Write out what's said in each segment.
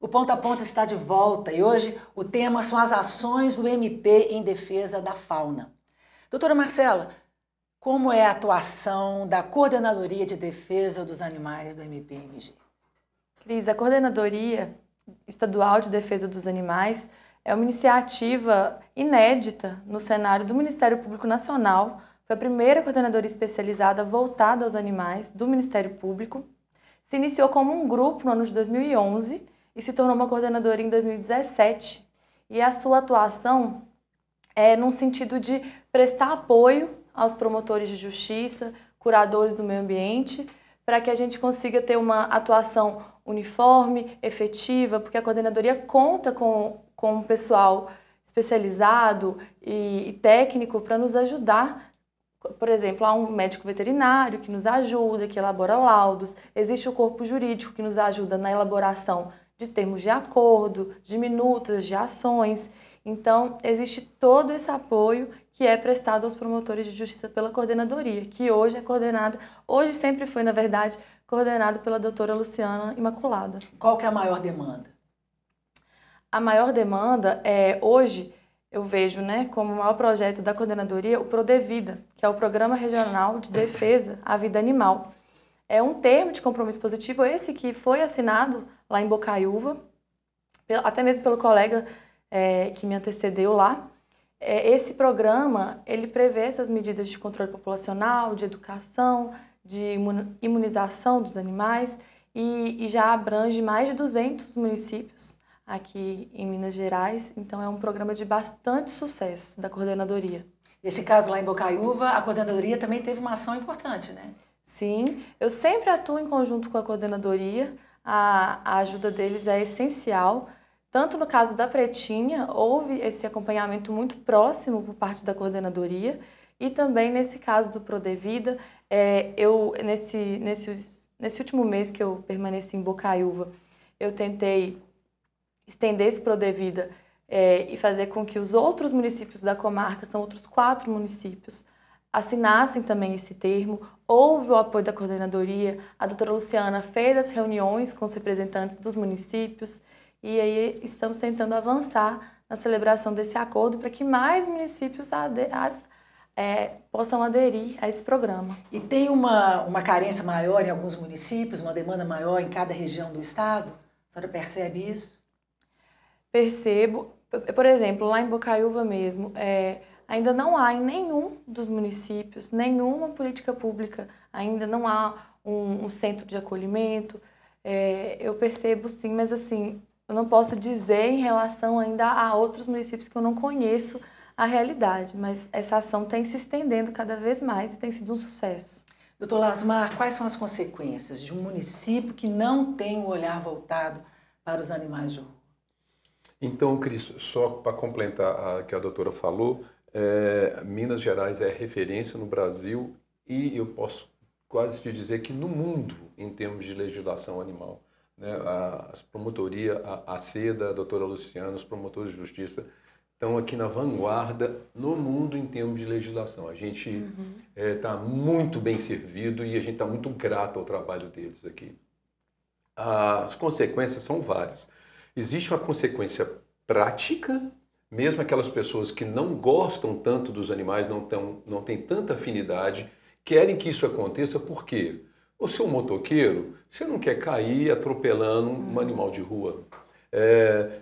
O Ponto a Ponto está de volta e hoje o tema são as ações do MP em defesa da fauna. Doutora Marcela, como é a atuação da Coordenadoria de Defesa dos Animais do MP-MG? Cris, a Coordenadoria Estadual de Defesa dos Animais é uma iniciativa inédita no cenário do Ministério Público Nacional. Foi a primeira coordenadoria especializada voltada aos animais do Ministério Público. Se iniciou como um grupo no ano de 2011 e se tornou uma coordenadoria em 2017. E a sua atuação é num sentido de prestar apoio aos promotores de justiça, curadores do meio ambiente, para que a gente consiga ter uma atuação uniforme, efetiva, porque a coordenadoria conta com um pessoal especializado e técnico para nos ajudar. Por exemplo, há um médico veterinário que nos ajuda, que elabora laudos, existe o corpo jurídico que nos ajuda na elaboração de termos de acordo, de minutas, de ações. Então, existe todo esse apoio que é prestado aos promotores de justiça pela coordenadoria, que hoje é coordenada, hoje sempre foi, na verdade, coordenada pela doutora Luciana Imaculada. Qual que é a maior demanda? A maior demanda é, hoje, eu vejo, como o maior projeto da coordenadoria, o Prodevida, que é o Programa Regional de Defesa à Vida Animal. É um termo de compromisso positivo, esse que foi assinado lá em Bocaiúva, até mesmo pelo colega que me antecedeu lá. Esse programa, ele prevê essas medidas de controle populacional, de educação, de imunização dos animais e já abrange mais de 200 municípios aqui em Minas Gerais. Então, é um programa de bastante sucesso da coordenadoria. Nesse caso lá em Bocaiúva, a coordenadoria também teve uma ação importante, né? Sim, eu sempre atuo em conjunto com a coordenadoria, a ajuda deles é essencial. Tanto no caso da Pretinha, houve esse acompanhamento muito próximo por parte da coordenadoria e também nesse caso do Prodevida, nesse último mês que eu permaneci em Bocaiúva, eu tentei estender esse Prodevida e fazer com que os outros municípios da comarca, são outros 4 municípios, assinassem também esse termo. Houve o apoio da coordenadoria, a doutora Luciana fez as reuniões com os representantes dos municípios e aí estamos tentando avançar na celebração desse acordo para que mais municípios possam aderir a esse programa. E tem uma carência maior em alguns municípios, uma demanda maior em cada região do estado? A senhora percebe isso? Percebo. Por exemplo, lá em Bocaiúva mesmo, ainda não há em nenhum dos municípios, nenhuma política pública, ainda não há um centro de acolhimento. Eu percebo sim, mas assim, eu não posso dizer em relação ainda a outros municípios que eu não conheço a realidade, mas essa ação tem se estendendo cada vez mais e tem sido um sucesso. Doutor Lasmar, quais são as consequências de um município que não tem um olhar voltado para os animais de rua? Então, Cris, só para complementar o que a doutora falou, Minas Gerais é referência no Brasil e eu posso quase te dizer que no mundo em termos de legislação animal. As promotorias, a SEDA, a doutora Luciana, os promotores de justiça estão aqui na vanguarda no mundo em termos de legislação. A gente está muito bem servido e a gente está muito grato ao trabalho deles aqui. As consequências são várias. Existe uma consequência prática, mesmo aquelas pessoas que não gostam tanto dos animais, não têm tanta afinidade, querem que isso aconteça, por quê? Você é um motoqueiro, você não quer cair atropelando um animal de rua.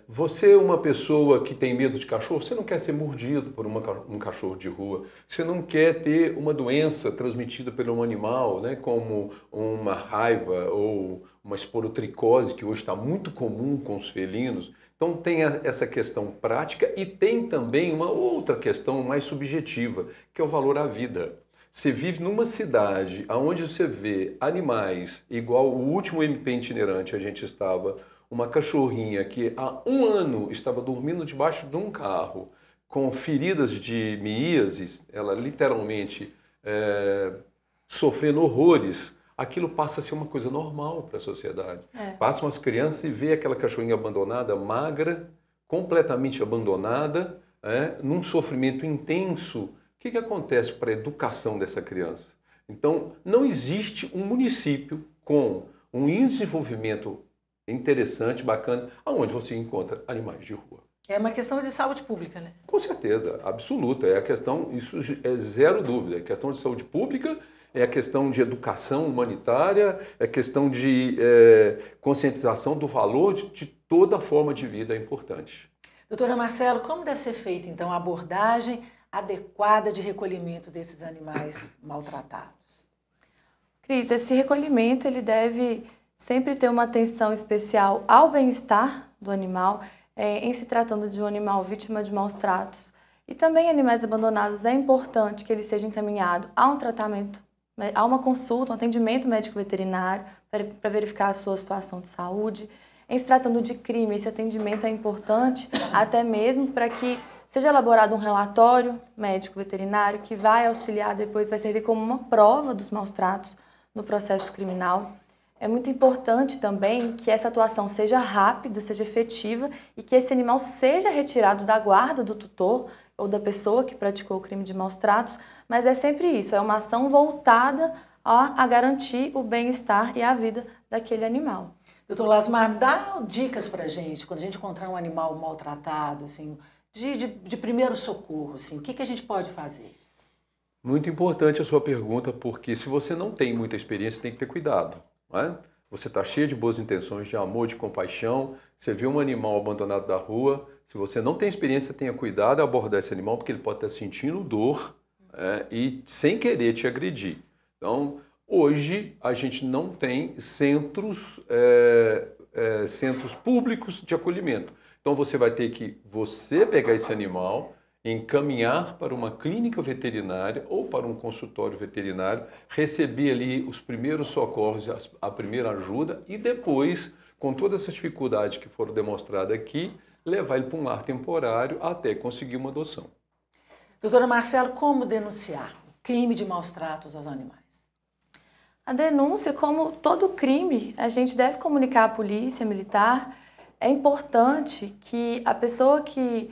Você é uma pessoa que tem medo de cachorro, você não quer ser mordido por um cachorro de rua. Você não quer ter uma doença transmitida por um animal, como uma raiva ou uma esporotricose, que hoje está muito comum com os felinos. Então tem essa questão prática e tem também uma outra questão mais subjetiva, que é o valor à vida. Você vive numa cidade onde você vê animais, igual o último MP itinerante a gente estava, uma cachorrinha que há 1 ano estava dormindo debaixo de um carro com feridas de miíases, ela literalmente sofrendo horrores. Aquilo passa a ser uma coisa normal para a sociedade. Passam as crianças e vê aquela cachorrinha abandonada, magra, completamente abandonada, num sofrimento intenso. O que acontece para a educação dessa criança? Então, não existe um município com um índice de desenvolvimento interessante, bacana, aonde você encontra animais de rua. É uma questão de saúde pública, né? Com certeza, absoluta. É a questão, isso é zero dúvida, é questão de saúde pública, é a questão de educação humanitária, é questão de conscientização do valor de toda forma de vida é importante. Doutora Marcelo, como deve ser feita, então, a abordagem adequada de recolhimento desses animais maltratados? Cris, esse recolhimento ele deve sempre ter uma atenção especial ao bem-estar do animal, em se tratando de um animal vítima de maus tratos. E também animais abandonados, é importante que ele seja encaminhado a um tratamento, a uma consulta, um atendimento médico veterinário para verificar a sua situação de saúde. Em se tratando de crime, esse atendimento é importante até mesmo para que seja elaborado um relatório médico veterinário que vai auxiliar depois, vai servir como uma prova dos maus tratos no processo criminal. É muito importante também que essa atuação seja rápida, seja efetiva e que esse animal seja retirado da guarda do tutor ou da pessoa que praticou o crime de maus tratos, mas é sempre isso, é uma ação voltada a garantir o bem-estar e a vida daquele animal. Doutor Lasmar, dá dicas para a gente, quando a gente encontrar um animal maltratado, assim, de primeiro socorro, assim, o que a gente pode fazer? Muito importante a sua pergunta, porque se você não tem muita experiência, tem que ter cuidado. Não é? Você está cheio de boas intenções, de amor, de compaixão, você viu um animal abandonado da rua, se você não tem experiência, tenha cuidado ao abordar esse animal, porque ele pode estar sentindo dor e sem querer te agredir. Então, hoje a gente não tem centros públicos de acolhimento. Então você vai ter que pegar esse animal, encaminhar para uma clínica veterinária ou para um consultório veterinário, receber ali os primeiros socorros, a primeira ajuda e depois, com todas essas dificuldades que foram demonstradas aqui, levar ele para um lar temporário até conseguir uma adoção. Doutora Marcelo, como denunciar o crime de maus tratos aos animais? A denúncia, como todo crime, a gente deve comunicar à polícia militar. É importante que a pessoa que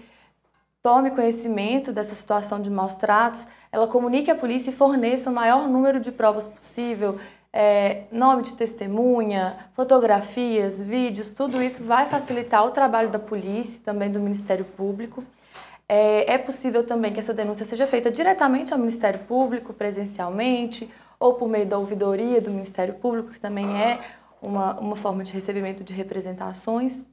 tome conhecimento dessa situação de maus tratos, ela comunique à polícia e forneça o maior número de provas possível, nome de testemunha, fotografias, vídeos, tudo isso vai facilitar o trabalho da polícia e também do Ministério Público. É possível também que essa denúncia seja feita diretamente ao Ministério Público, presencialmente, ou por meio da ouvidoria do Ministério Público, que também é uma forma de recebimento de representações.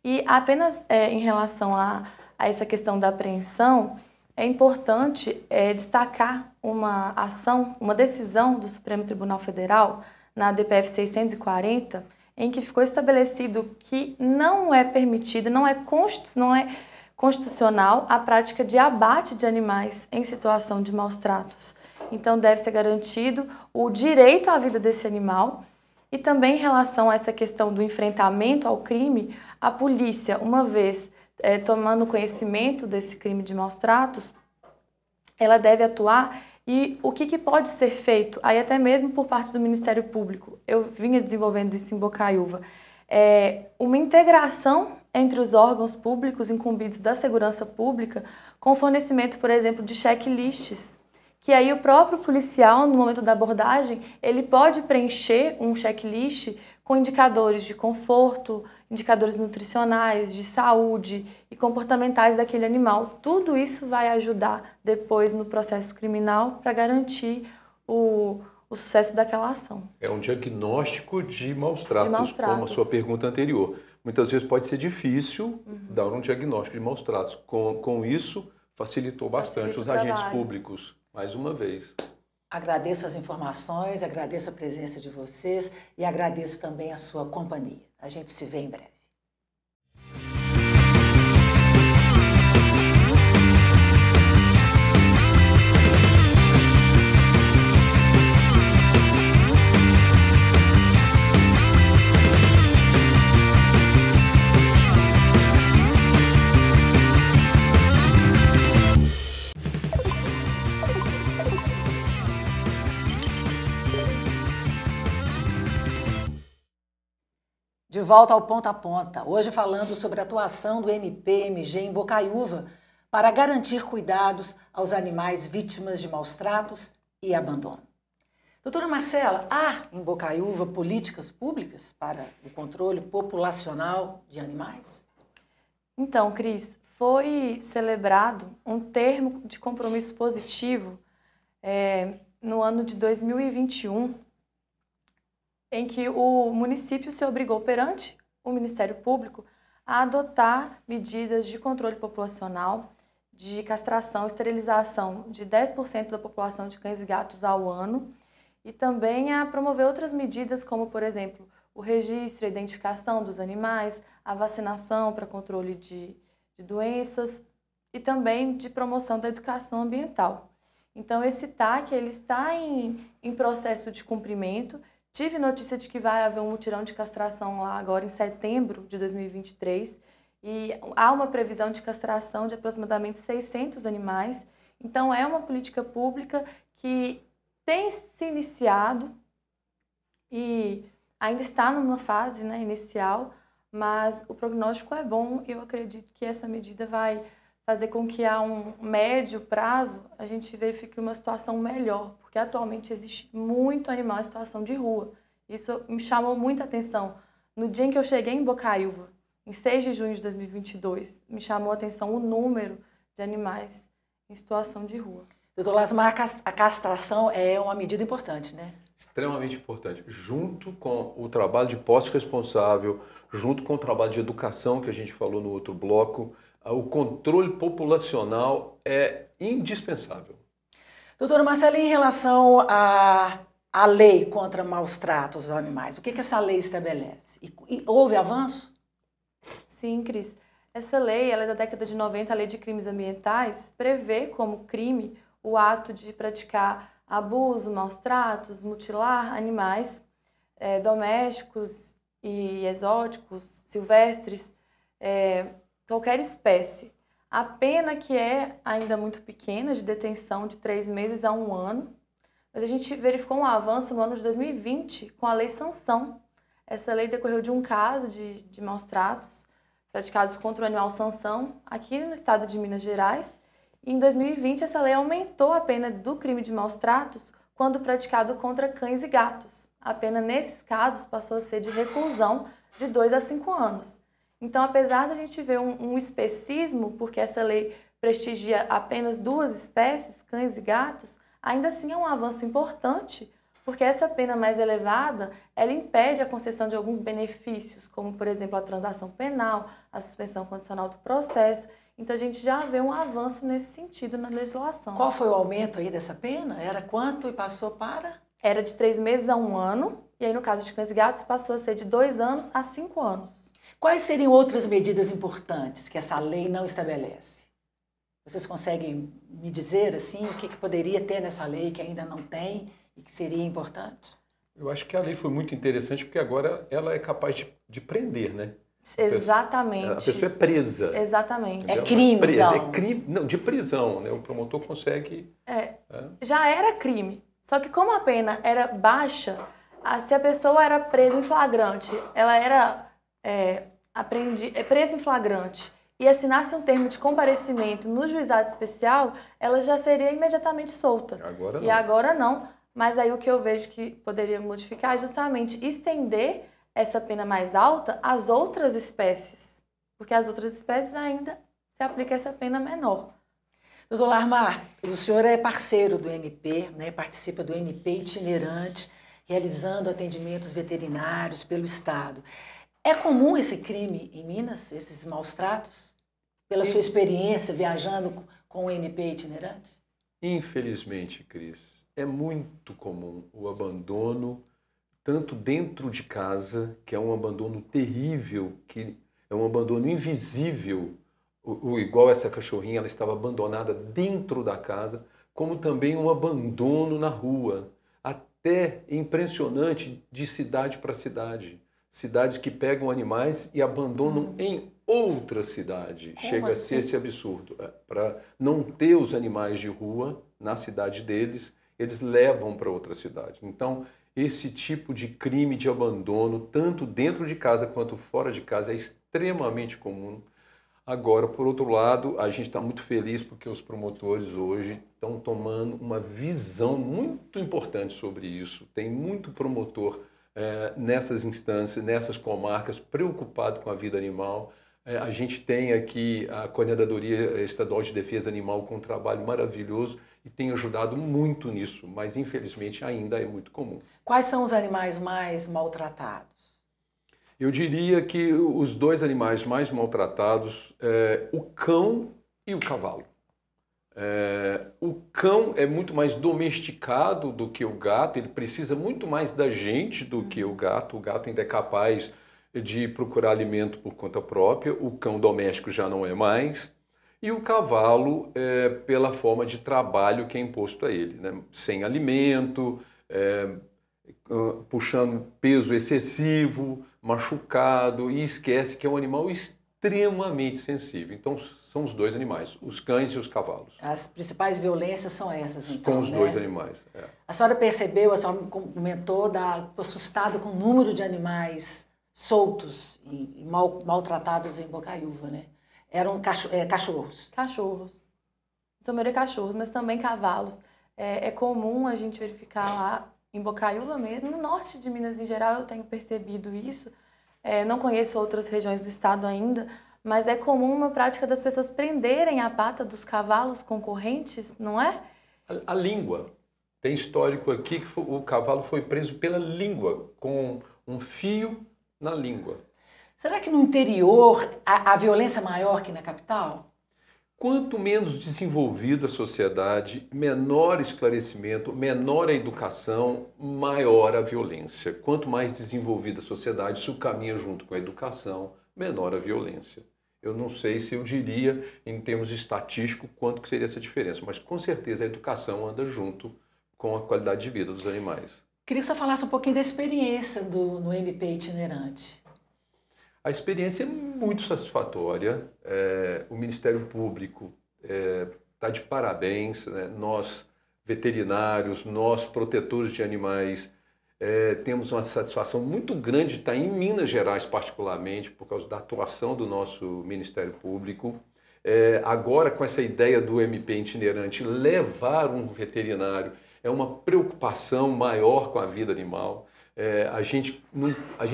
E apenas em relação a essa questão da apreensão, é importante destacar uma ação, uma decisão do Supremo Tribunal Federal, na DPF 640, em que ficou estabelecido que não é permitida, não é constitucional a prática de abate de animais em situação de maus tratos. Então deve ser garantido o direito à vida desse animal. E também em relação a essa questão do enfrentamento ao crime, a polícia, uma vez tomando conhecimento desse crime de maus tratos, ela deve atuar. E o que pode ser feito, aí até mesmo por parte do Ministério Público, eu vinha desenvolvendo isso em Bocaiúva, uma integração entre os órgãos públicos incumbidos da segurança pública com fornecimento, por exemplo, de checklists, que aí o próprio policial, no momento da abordagem, ele pode preencher um checklist com indicadores de conforto, indicadores nutricionais, de saúde e comportamentais daquele animal. Tudo isso vai ajudar depois no processo criminal para garantir o sucesso daquela ação. É um diagnóstico de maus tratos, como a sua pergunta anterior. Muitas vezes pode ser difícil dar um diagnóstico de maus tratos. Com isso, facilitou bastante os agentes públicos. Mais uma vez. Agradeço as informações, agradeço a presença de vocês e agradeço também a sua companhia. A gente se vê em breve. De volta ao Ponta a Ponta, hoje falando sobre a atuação do MP-MG em Bocaiúva para garantir cuidados aos animais vítimas de maus tratos e abandono. Doutora Marcela, há em Bocaiúva políticas públicas para o controle populacional de animais? Então, Cris, foi celebrado um termo de compromisso positivo no ano de 2021, em que o município se obrigou perante o Ministério Público a adotar medidas de controle populacional, de castração e esterilização de 10% da população de cães e gatos ao ano, e também a promover outras medidas, como, por exemplo, o registro e a identificação dos animais, a vacinação para controle de doenças e também de promoção da educação ambiental. Então, esse TAC ele está em processo de cumprimento. Tive notícia de que vai haver um mutirão de castração lá agora em setembro de 2023 e há uma previsão de castração de aproximadamente 600 animais. Então, é uma política pública que tem se iniciado e ainda está numa fase, né, inicial, mas o prognóstico é bom e eu acredito que essa medida vai fazer com que a um médio prazo a gente verifique uma situação melhor, porque atualmente existe muito animal em situação de rua. Isso me chamou muita atenção. No dia em que eu cheguei em Bocaiúva, em 6 de junho de 2022, me chamou a atenção o número de animais em situação de rua. Doutor Lasmar, a castração é uma medida importante, né? Extremamente importante. Junto com o trabalho de posse responsável, junto com o trabalho de educação que a gente falou no outro bloco, o controle populacional é indispensável. Doutora Marcela, em relação à lei contra maus tratos aos animais, o que essa lei estabelece? E houve avanço? Sim, Cris. Essa lei, ela é da década de 90, a Lei de Crimes Ambientais, prevê como crime o ato de praticar abuso, maus tratos, mutilar animais domésticos e exóticos, silvestres, qualquer espécie. A pena que é ainda muito pequena, de detenção de 3 meses a 1 ano, mas a gente verificou um avanço no ano de 2020 com a Lei Sanção. Essa lei decorreu de um caso de maus tratos praticados contra o animal Sansão aqui no estado de Minas Gerais. E em 2020 essa lei aumentou a pena do crime de maus tratos quando praticado contra cães e gatos. A pena nesses casos passou a ser de reclusão de 2 a 5 anos. Então, apesar da gente ver um especismo, porque essa lei prestigia apenas 2 espécies, cães e gatos, ainda assim é um avanço importante, porque essa pena mais elevada, ela impede a concessão de alguns benefícios, como, por exemplo, a transação penal, a suspensão condicional do processo. Então, a gente já vê um avanço nesse sentido na legislação. Qual foi o aumento aí dessa pena? Era quanto e passou para? Era de 3 meses a 1 ano, e aí no caso de cães e gatos passou a ser de 2 anos a 5 anos. Quais seriam outras medidas importantes que essa lei não estabelece? Vocês conseguem me dizer assim o que poderia ter nessa lei que ainda não tem e que seria importante? Eu acho que a lei foi muito interessante porque agora ela é capaz de prender, né? Exatamente. A pessoa é presa. Exatamente. É crime, presa, então. É crime, não, de prisão, né? O promotor consegue... Já era crime, só que como a pena era baixa, se a pessoa era presa em flagrante, ela era presa em flagrante e assinasse um termo de comparecimento no juizado especial, ela já seria imediatamente solta. Agora não. E agora não, mas aí o que eu vejo que poderia modificar é justamente estender essa pena mais alta às outras espécies, porque às outras espécies ainda se aplica essa pena menor. Doutor Lasmar, o senhor é parceiro do MP, né? Participa do MP itinerante, realizando atendimentos veterinários pelo Estado. É comum esse crime em Minas, esses maus tratos? Pela sua experiência viajando com o MP itinerante? Infelizmente, Cris, é muito comum o abandono, tanto dentro de casa, que é um abandono terrível, que é um abandono invisível, igual essa cachorrinha, ela estava abandonada dentro da casa, como também um abandono na rua, até impressionante de cidade para cidade. Cidades que pegam animais e abandonam em outra cidade. Como Chega assim? a ser esse absurdo. Para não ter os animais de rua na cidade deles, eles levam para outra cidade. Então, esse tipo de crime de abandono, tanto dentro de casa quanto fora de casa, é extremamente comum. Agora, por outro lado, a gente está muito feliz porque os promotores hoje estão tomando uma visão muito importante sobre isso. Tem muito promotor nessas instâncias, nessas comarcas, preocupado com a vida animal. A gente tem aqui a Coordenadoria Estadual de Defesa Animal com um trabalho maravilhoso e tem ajudado muito nisso, mas infelizmente ainda é muito comum. Quais são os animais mais maltratados? Eu diria que os dois animais mais maltratados é o cão e o cavalo. O cão é muito mais domesticado do que o gato, ele precisa muito mais da gente do que o gato. O gato ainda é capaz de procurar alimento por conta própria, o cão doméstico já não é mais. E o cavalo, pela forma de trabalho que é imposto a ele, né? Sem alimento, puxando peso excessivo, machucado, e esquece que é um animal extremamente sensível. Então, são os dois animais, os cães e os cavalos. As principais violências são essas, então, com os dois animais. A senhora percebeu, a senhora comentou, estou assustada com o número de animais soltos e maltratados em Bocaiúva, né? Eram cachorros. Cachorros. São maioria cachorros, mas também cavalos. É comum a gente verificar lá em Bocaiúva mesmo, no norte de Minas em geral eu tenho percebido isso. Não conheço outras regiões do estado ainda, mas é comum uma prática das pessoas prenderem a pata dos cavalos concorrentes, não é? A língua. Tem histórico aqui que o cavalo foi preso pela língua, com um fio na língua. Será que no interior a violência é maior que na capital? Quanto menos desenvolvida a sociedade, menor esclarecimento, menor a educação, maior a violência. Quanto mais desenvolvida a sociedade, isso caminha junto com a educação, menor a violência. Eu não sei se eu diria, em termos estatísticos, quanto que seria essa diferença, mas com certeza a educação anda junto com a qualidade de vida dos animais. Queria que você falasse um pouquinho da experiência no MP itinerante. A experiência é muito satisfatória, o Ministério Público está de parabéns, né? Nós veterinários, nós protetores de animais, temos uma satisfação muito grande de estar em Minas Gerais particularmente, por causa da atuação do nosso Ministério Público. Agora com essa ideia do MP itinerante, levar um veterinário é uma preocupação maior com a vida animal. A gente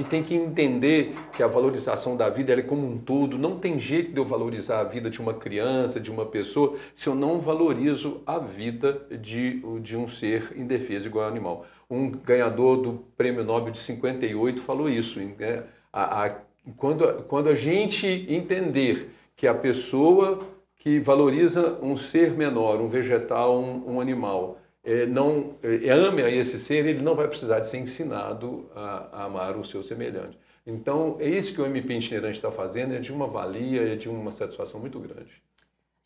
tem que entender que a valorização da vida ela é como um todo. Não tem jeito de eu valorizar a vida de uma criança, de uma pessoa, se eu não valorizo a vida de um ser indefeso igual ao animal. Um ganhador do Prêmio Nobel de 58 falou isso. Né? Quando a gente entender que a pessoa que valoriza um ser menor, um vegetal, um animal, ame a esse ser, ele não vai precisar de ser ensinado a amar o seu semelhante. Então, é isso que o MP itinerante está fazendo, é de uma valia, é de uma satisfação muito grande.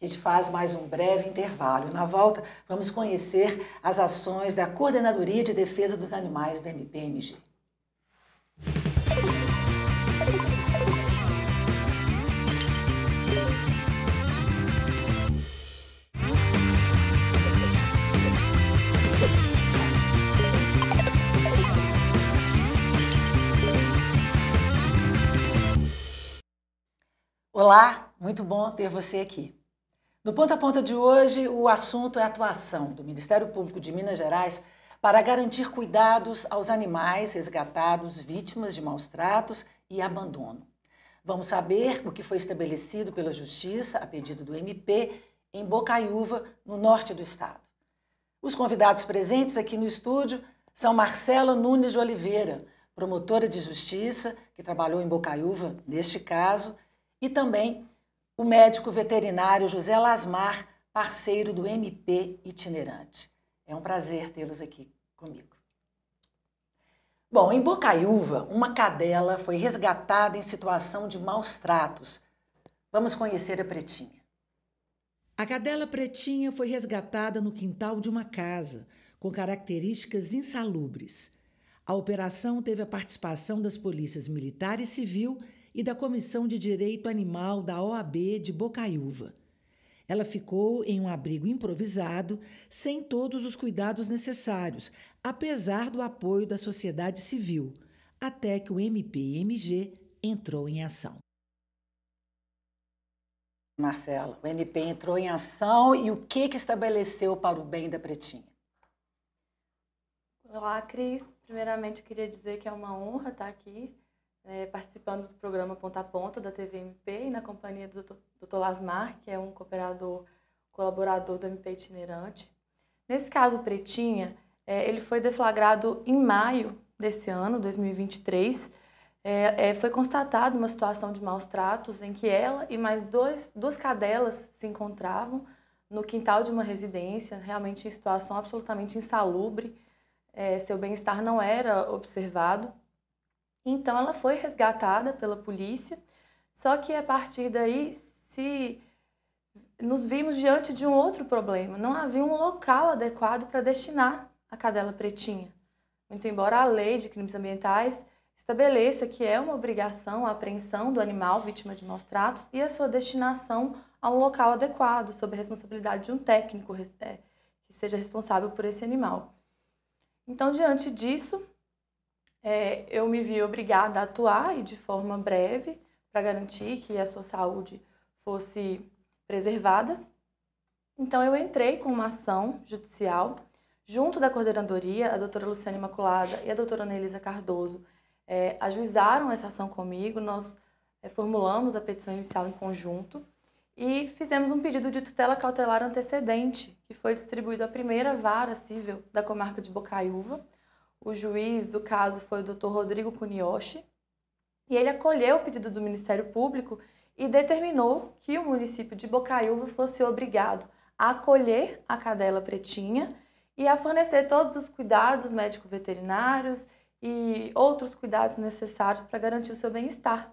A gente faz mais um breve intervalo. Na volta, vamos conhecer as ações da Coordenadoria de Defesa dos Animais do MPMG. Olá, muito bom ter você aqui. No Ponta a Ponta de hoje, o assunto é a atuação do Ministério Público de Minas Gerais para garantir cuidados aos animais resgatados vítimas de maus tratos e abandono. Vamos saber o que foi estabelecido pela Justiça, a pedido do MP, em Bocaiúva, no norte do estado. Os convidados presentes aqui no estúdio são Marcela Nunes de Oliveira, promotora de justiça, que trabalhou em Bocaiúva, neste caso, e também o médico veterinário José Lasmar, parceiro do MP itinerante. É um prazer tê-los aqui comigo. Bom, em Bocaiúva, uma cadela foi resgatada em situação de maus tratos. Vamos conhecer a Pretinha. A cadela Pretinha foi resgatada no quintal de uma casa, com características insalubres. A operação teve a participação das polícias militar e civil e da Comissão de Direito Animal da OAB de Bocaiúva. Ela ficou em um abrigo improvisado, sem todos os cuidados necessários, apesar do apoio da sociedade civil, até que o MPMG entrou em ação. Marcela, o MP entrou em ação e o que estabeleceu para o bem da Pretinha? Olá, Cris. Primeiramente, eu queria dizer que é uma honra estar aqui participando do programa Ponta a Ponta da TV MP e na companhia do Dr. Lasmar, que é um colaborador do MP itinerante. Nesse caso, Pretinha, ele foi deflagrado em maio desse ano, 2023. Foi constatada uma situação de maus tratos em que ela e mais duas cadelas se encontravam no quintal de uma residência, realmente em situação absolutamente insalubre. Seu bem-estar não era observado. Então, ela foi resgatada pela polícia, só que a partir daí nos vimos diante de um outro problema. Não havia um local adequado para destinar a cadela Pretinha. Muito embora a lei de crimes ambientais estabeleça que é uma obrigação a apreensão do animal vítima de maus tratos e a sua destinação a um local adequado, sob a responsabilidade de um técnico que seja responsável por esse animal. Então, diante disso, eu me vi obrigada a atuar e de forma breve para garantir que a sua saúde fosse preservada. Então, eu entrei com uma ação judicial junto da coordenadoria, a doutora Luciana Imaculada e a doutora Neilisa Cardoso ajuizaram essa ação comigo. Nós formulamos a petição inicial em conjunto e fizemos um pedido de tutela cautelar antecedente, que foi distribuído à primeira vara civil da comarca de Bocaiúva. O juiz do caso foi o Dr. Rodrigo Cunioche, e ele acolheu o pedido do Ministério Público e determinou que o município de Bocaiúva fosse obrigado a acolher a cadela Pretinha e a fornecer todos os cuidados médico-veterinários e outros cuidados necessários para garantir o seu bem-estar.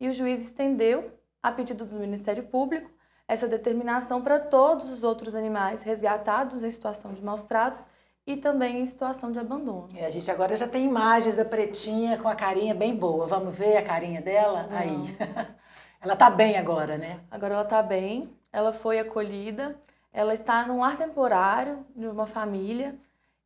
E o juiz estendeu, a pedido do Ministério Público, essa determinação para todos os outros animais resgatados em situação de maus tratos e também em situação de abandono. A gente agora já tem imagens da Pretinha com a carinha bem boa. Vamos ver a carinha dela? Vamos. Aí. Ela está bem agora, né? Agora ela está bem, ela foi acolhida, ela está num lar temporário de uma família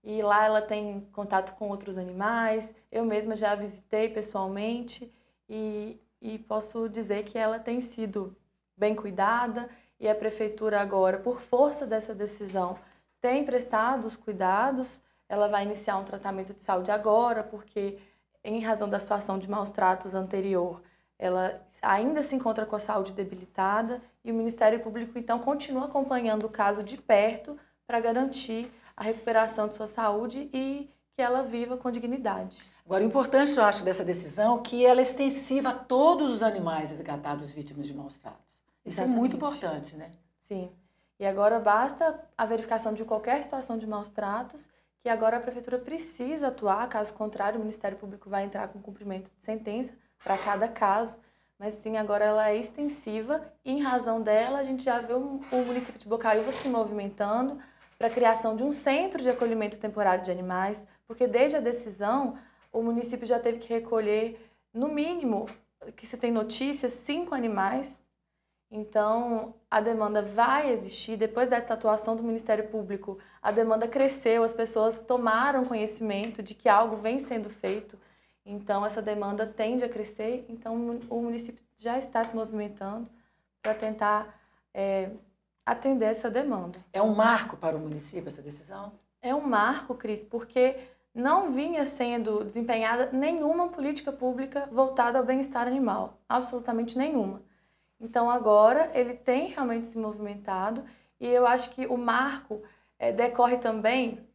e lá ela tem contato com outros animais. Eu mesma já a visitei pessoalmente e posso dizer que ela tem sido bem cuidada e a prefeitura agora, por força dessa decisão, tem prestado os cuidados. Ela vai iniciar um tratamento de saúde agora, porque em razão da situação de maus tratos anterior, ela ainda se encontra com a saúde debilitada e o Ministério Público, então, continua acompanhando o caso de perto para garantir a recuperação de sua saúde e que ela viva com dignidade. Agora, o importante, eu acho, dessa decisão é que ela é extensiva a todos os animais resgatados vítimas de maus tratos. Isso Exatamente. É muito importante, né? Sim. E agora basta a verificação de qualquer situação de maus tratos, que agora a Prefeitura precisa atuar, caso contrário o Ministério Público vai entrar com cumprimento de sentença para cada caso. Mas sim, agora ela é extensiva e em razão dela a gente já vê o município de Bocaiúva se movimentando para a criação de um centro de acolhimento temporário de animais, porque desde a decisão o município já teve que recolher, no mínimo, que se tem notícias, 5 animais. Então, a demanda vai existir. Depois dessa atuação do Ministério Público, a demanda cresceu, as pessoas tomaram conhecimento de que algo vem sendo feito. Então, essa demanda tende a crescer. Então, o município já está se movimentando para tentar atender essa demanda. É um marco para o município essa decisão? É um marco, Cris, porque não vinha sendo desempenhada nenhuma política pública voltada ao bem-estar animal. Absolutamente nenhuma. Então, agora, ele tem realmente se movimentado e eu acho que o marco decorre também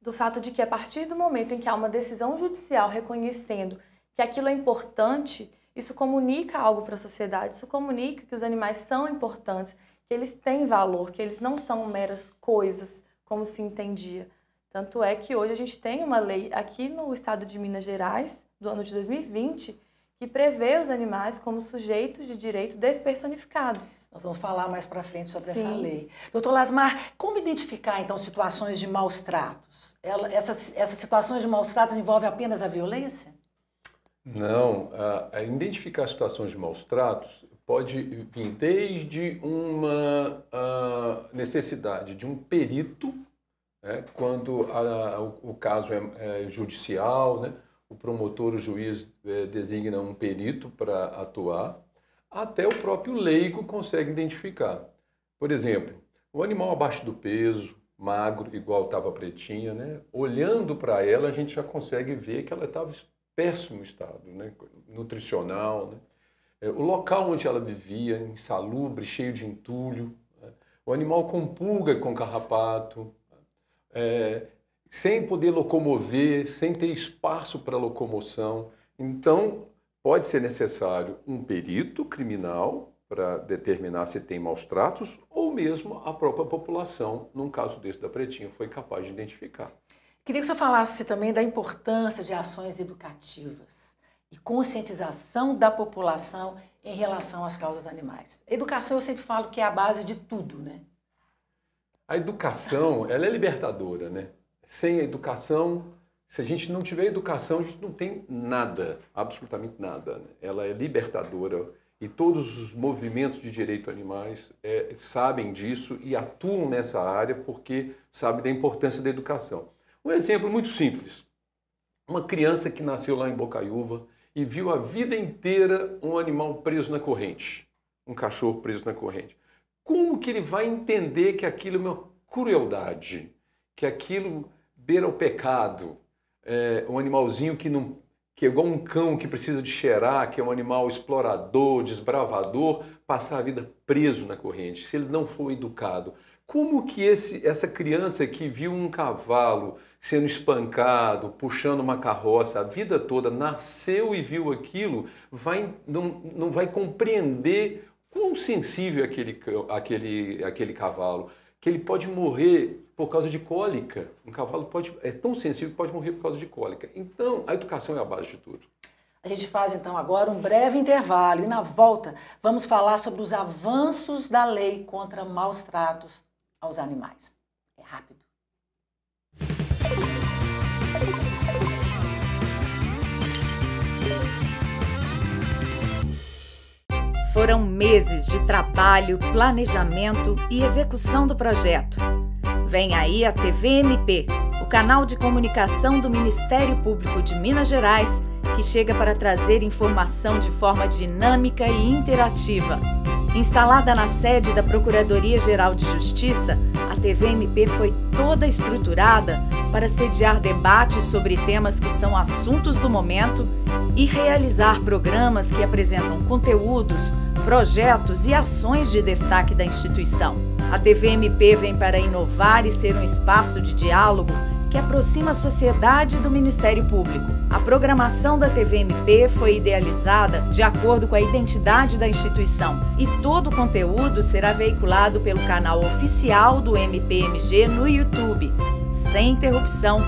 do fato de que, a partir do momento em que há uma decisão judicial reconhecendo que aquilo é importante, isso comunica algo para a sociedade, isso comunica que os animais são importantes, que eles têm valor, que eles não são meras coisas, como se entendia. Tanto é que hoje a gente tem uma lei aqui no estado de Minas Gerais, do ano de 2020, que prevê os animais como sujeitos de direito despersonificados. Nós vamos falar mais para frente sobre Sim. essa lei. Doutor Lasmar, como identificar, então, situações de maus tratos? Essas situações de maus tratos envolvem apenas a violência? Não, a identificar situações de maus tratos pode vir desde uma necessidade de um perito, né, quando o caso é judicial, né? O promotor, o juiz, designa um perito para atuar, até o próprio leigo consegue identificar. Por exemplo, o animal abaixo do peso, magro, igual estava a pretinha, né? Olhando para ela, a gente já consegue ver que ela estava em péssimo estado, né? Nutricional, né? O local onde ela vivia, insalubre, cheio de entulho, né? O animal com pulga e com carrapato, sem poder locomover, sem ter espaço para locomoção. Então, pode ser necessário um perito criminal para determinar se tem maus tratos, ou mesmo a própria população, num caso desse da pretinha, foi capaz de identificar. Queria que você falasse também da importância de ações educativas e conscientização da população em relação às causas animais. A educação, eu sempre falo que é a base de tudo, né? A educação, ela é libertadora, né? Sem a educação, se a gente não tiver educação, a gente não tem nada, absolutamente nada, né? Ela é libertadora. E todos os movimentos de direito a animais sabem disso e atuam nessa área porque sabem da importância da educação. Um exemplo muito simples. Uma criança que nasceu lá em Bocaiúva e viu a vida inteira um animal preso na corrente, um cachorro preso na corrente. Como que ele vai entender que aquilo é uma crueldade, que aquilo beira o pecado, um animalzinho que é igual um cão que precisa de cheirar, que é um animal explorador, desbravador, passar a vida preso na corrente, se ele não for educado? Como que essa criança que viu um cavalo sendo espancado, puxando uma carroça a vida toda, nasceu e viu aquilo, não vai compreender quão sensível é aquele cavalo, que ele pode morrer por causa de cólica. Um cavalo é tão sensível que pode morrer por causa de cólica. Então, a educação é a base de tudo. A gente faz, então, agora um breve intervalo e, na volta, vamos falar sobre os avanços da lei contra maus tratos aos animais. É rápido. Foram meses de trabalho, planejamento e execução do projeto. Vem aí a TVMP, o canal de comunicação do Ministério Público de Minas Gerais, que chega para trazer informação de forma dinâmica e interativa. Instalada na sede da Procuradoria-Geral de Justiça, a TVMP foi toda estruturada para sediar debates sobre temas que são assuntos do momento e realizar programas que apresentam conteúdos, projetos e ações de destaque da instituição. A TVMP vem para inovar e ser um espaço de diálogo que aproxima a sociedade do Ministério Público. A programação da TVMP foi idealizada de acordo com a identidade da instituição e todo o conteúdo será veiculado pelo canal oficial do MPMG no YouTube, sem interrupção,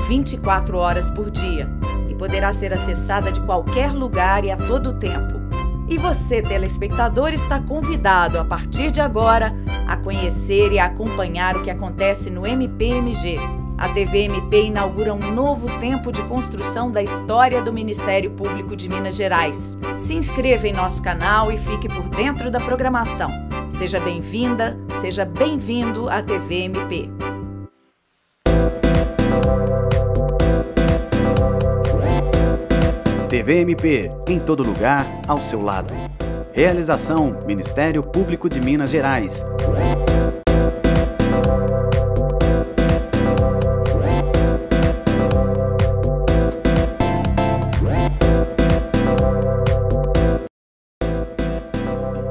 24 horas por dia, e poderá ser acessada de qualquer lugar e a todo tempo. E você, telespectador, está convidado, a partir de agora, a conhecer e a acompanhar o que acontece no MPMG. A TVMP inaugura um novo tempo de construção da história do Ministério Público de Minas Gerais. Se inscreva em nosso canal e fique por dentro da programação. Seja bem-vinda, seja bem-vindo à TVMP. TVMP, em todo lugar, ao seu lado. Realização: Ministério Público de Minas Gerais.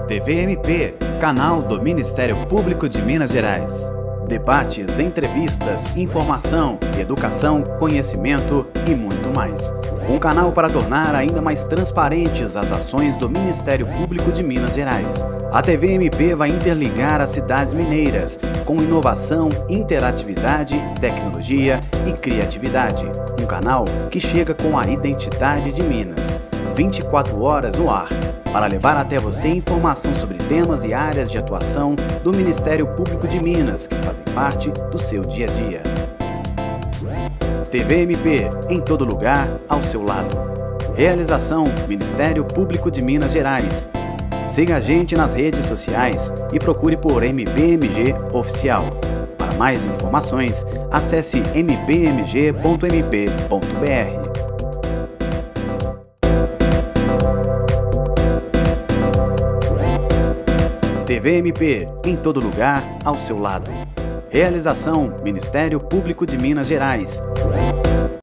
TVMP, canal do Ministério Público de Minas Gerais. Debates, entrevistas, informação, educação, conhecimento e muito mais. Um canal para tornar ainda mais transparentes as ações do Ministério Público de Minas Gerais. A TVMP vai interligar as cidades mineiras com inovação, interatividade, tecnologia e criatividade. Um canal que chega com a identidade de Minas. 24 horas no ar, para levar até você informação sobre temas e áreas de atuação do Ministério Público de Minas, que fazem parte do seu dia a dia. TVMP, em todo lugar, ao seu lado. Realização: Ministério Público de Minas Gerais. Siga a gente nas redes sociais e procure por MPMG Oficial. Para mais informações, acesse mpmg.mp.br. TVMP, em todo lugar, ao seu lado. Realização: Ministério Público de Minas Gerais.